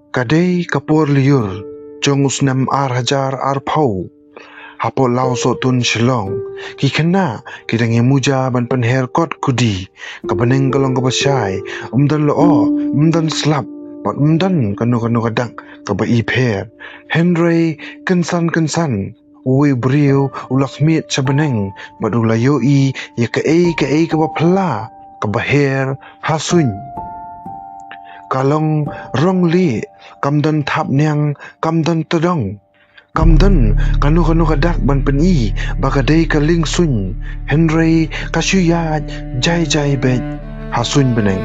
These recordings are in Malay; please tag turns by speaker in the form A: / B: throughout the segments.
A: Kadai kapur liur, jong usnam ar hajar ar pau. Hapo lau so tun shilong. Ki kena kidangi muja ban penher kot kudi. Kabaneng kalong kabashay. Dan loo, dan slap. Pat dan kanu kadang kaba ipher. Henry kensan. Uwi brio ulak mit sabaneng. Madulayo i ya ka kaba pla. Kaba her hasuny. Kalong rong li kamdan thap niang kamdan tadong kamdan kanu kadak ban peni bakadai kaling sun Henry kasuyat jai bet hasun beneng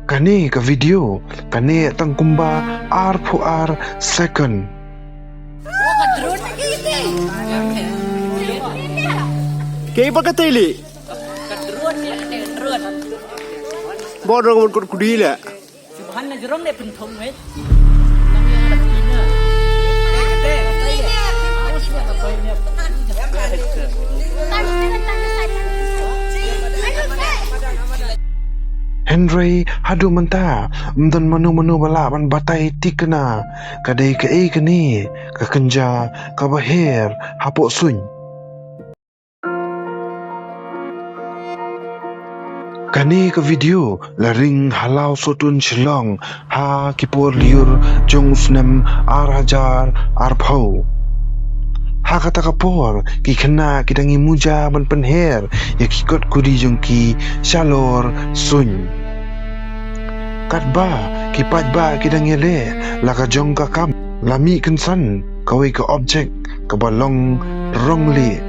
A: kane ka video kane tang kumba ar pu ar second
B: Kaya pagkatili? Borong kod kudila.
C: Subhanallah jerong deh pentung weh. Kami yang ada begini. Awas buat apa ini?
A: Henry hadu menta dan manu bala ban batai tikna kadai kani kakenja kabahir hapok sun. Kani ke video laring halau sotun shilong ha kipur liur jong usnam ar hajar ar pau. Ha kata kapur ki kena kidangi muja ban penher ya kikot kudi jong ki shalor sun. Katba ki pajba kidangi le laka jong kakam lami kensan kawai ke objek kabalong rong li.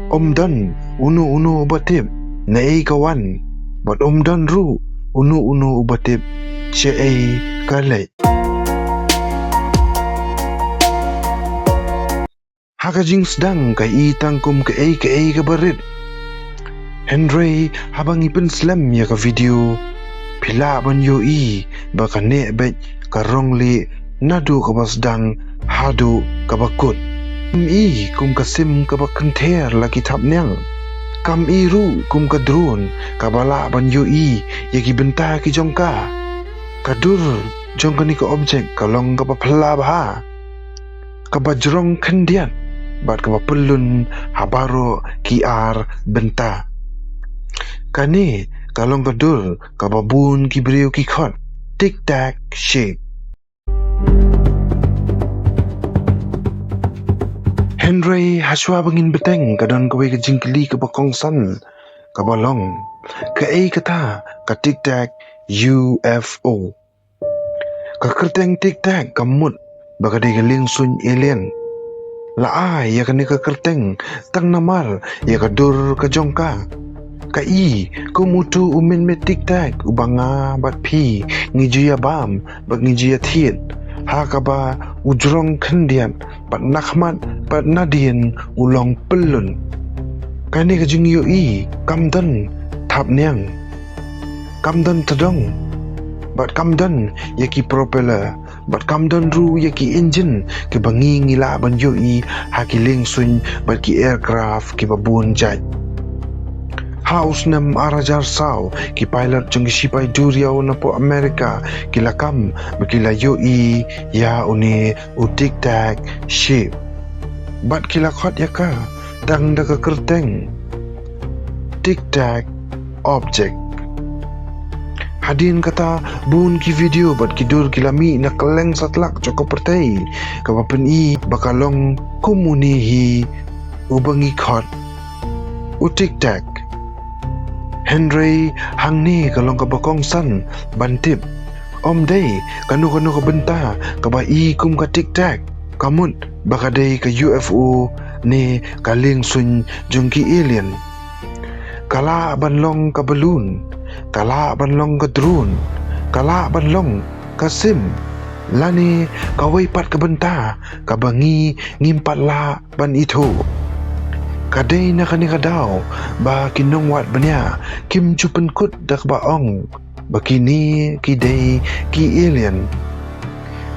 A: Dan unu batib Nei kawan, bat dan ru unu ubatip cai kalai. Hakajing sedang kai tangkum kai kabarit. Henry habang ipen slam ya ka video. Pila ban yo i bakane bet karong li nadu kabasdang hadu kabakut. Kum kasim kabakenter lagi tap nyang. Kam iru kum kadrun kabala ban yo i yagi benta ki jongka kadur jongka ni ka objek kalong ka papla bah kabajrong kendian bat ka pelun habaro ki ar benta kani kalong kadur kababun ki brio ki khot tic tac shape. Henry haswa bangin beteng kadon kawai ka jingkili ka bakongsan kabalong ka kata ka tic-tac UFO ka kerteng tic-tac kamut baka di galing sun alien la ya kani ka kerteng tang namal ya ka dur ka jongka ka kumutu umin me tic-tac ubanga bat pi ngijuya bam bak ngijuya thiet ha ka ba ujrong kendian pat nakhmat pat nadien ulong pelun kani ka jing yo i kamdan thap niang kamdan tadong bat kamdan yaki propeller bat kamdan ru yaki engine ke bangi ngila ban yo i hakiling sun bat ki aircraft ki babun jat Haus nam arajar sao ki pilot jeng sipai duriau na po Amerika kila kam makila yo i ya uni utik tak ship bat kila khot ya ka dang daga kerteng tic tac object hadin kata bun ki video bat kidur kilami na kaleng satlak joko pertai kapapen i bakalong komunihi ubangi khot utik tak Henry hangni kalong kabakong san bantip day kanu ka benta kabai kum ka tic-tac kamut bakadai ka UFO ni kaling sun jongki alien kala banlong ka balloon kala banlong ka drone kala banlong ka sim lani kawai pat ka benta kabangi ngimpat la ban itu kadai na kani kadaw ba kinong wat banya kim chupen kut dak baong bakini kidai ki alien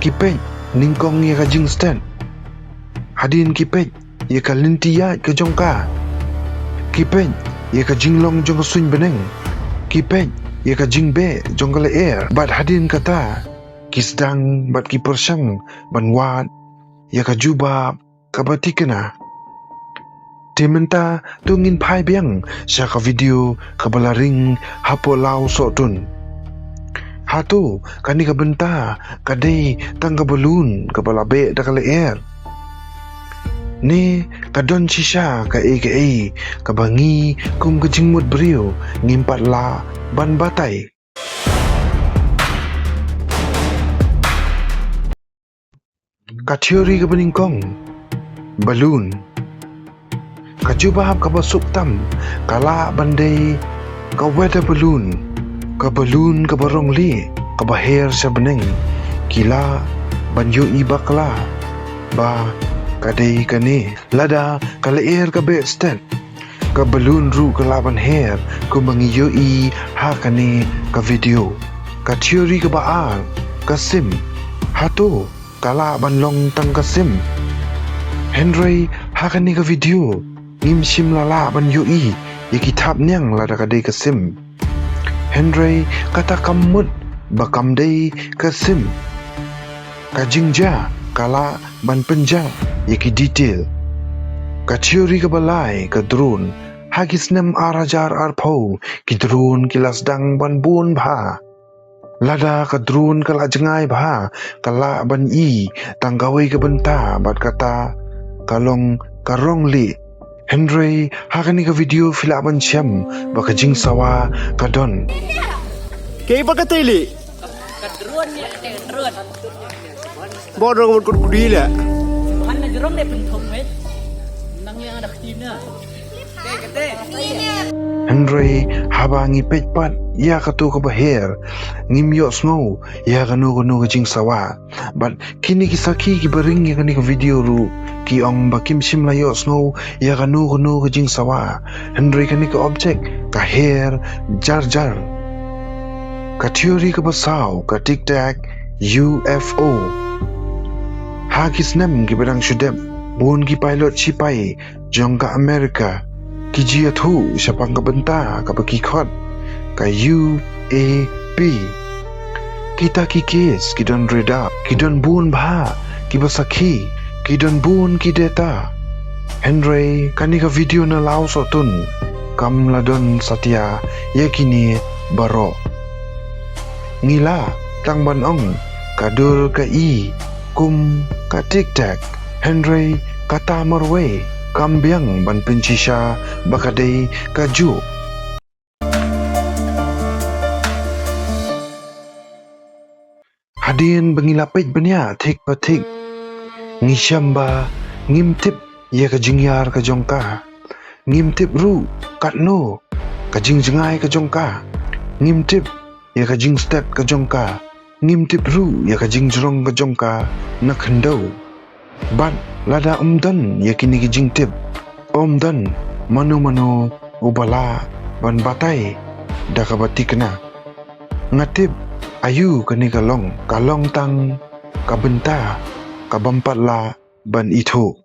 A: kipet ningkong ya ka jing stand hadin kipet ya ka lintiyat ka jongka kipet ya ka jinglong jong sun beneng kipet ya ka jingbe jong ka air bat hadin kata kisdang bat ki persyang ban wat ya ka jubab ka batikena Timenta tungin pai biang sya ka video ka balaring hapo lau sotun. Hatu kani ka benta kadai tang ka balun ka balabe da ka leer. Ni kadon sisya ka ka bangi kum ka jingmut beriu ngimpat la ban batai. Ka teori ka beningkong balun kajubahap ka basuk tam kala bandai ka weather balloon ka barong li ka bahir sa beneng kila banyo ibakla ba kadai kani lada ka leer ka be stet ka balloon ru ka laban hair ku mangiyo I ha kani ka video ka teori ka baal ka sim hatu kala banlong tang ka sim Henry ha kani ka video ngim sim lala ban yui ya kitab nyang lada kadai kasim Henry kata kamut bakam dai kasim kajingja kala ban penja ya ki detail ka teori ka balai ka drone hagis nem arajar arpo ki drone kilas dang ban bun bha lada ka drone kala jengai bha kala ban I tanggawai ka benta bat kata kalong karong li Henry hakani ka video filaban siyam baka jing sawa kadon.
B: Kay pagkatili.
C: Kadruan niya kadruan
B: Bodoh ko kudila.
C: han na jurong ne penthong met nang yang ada kina
A: Henry habangi pejpat ya katu ka bahir ngimyo snow ya kanu ka jing sawa but kini kisaki ki baring ya kani ka video ru ki ong bakim sim layo snow ya kanu ka jing sawa Henry kani ka object ka hair jar ka teori ka basaw ka tic tac UFO hagis nem ki barang syudep bun ki pilot sipai jong ka Amerika ki jia thu siapang ka benta ka bakikot ka UAP kita ki kes ki don reda ki don bun bha ki basaki ki don bun ki data Henry kani ka video na lao sotun kam ladon satya yakini baro ngila tang ban ong kadur ka I kum ka tic tac Henry kata marwe kambiang ban pencisha bakadai kaju hadin bangilapit banya thik pathik ngishamba ngimtip ya ka jingyar ka jongka ngimtip ru katno ka jingjengai ka jongka ngimtip ya ka jingstep ka jongka ngimtip ru ya ka jingjrong ka jongka nakhendau ban lada umdan yakini ki jingtip umdan manu ubala ban batai dakabati kena ngatip ayu kani kalong tang kabenta kabampat la ban itho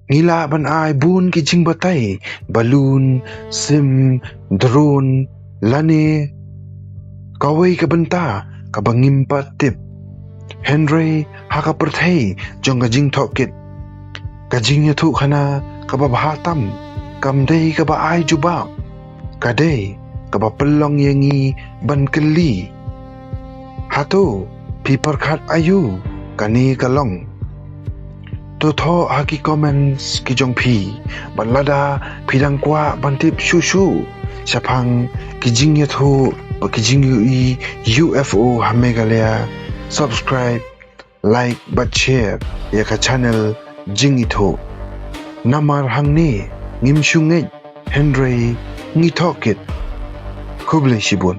A: ngila ban ai bun ki jing batai balloon sim drone lani kawai kabenta kabangimpat tip Henry haka perthai jong ka jing thokit ka jing thu khana ka ba bhatam kam dei ka ba ai juba ka dei ka ba pelong yangi ban keli hatu piper khat ayu kani kalong to tho haki comments ki jong phi ban lada phidang kwa ban tip shu sapang ki jing thu ba ki jing UFO hamegalea subscribe, like, but share ya ka channel jing ito. Namar hangni ngimsyungit Henry ngitokit. Kublai shibun.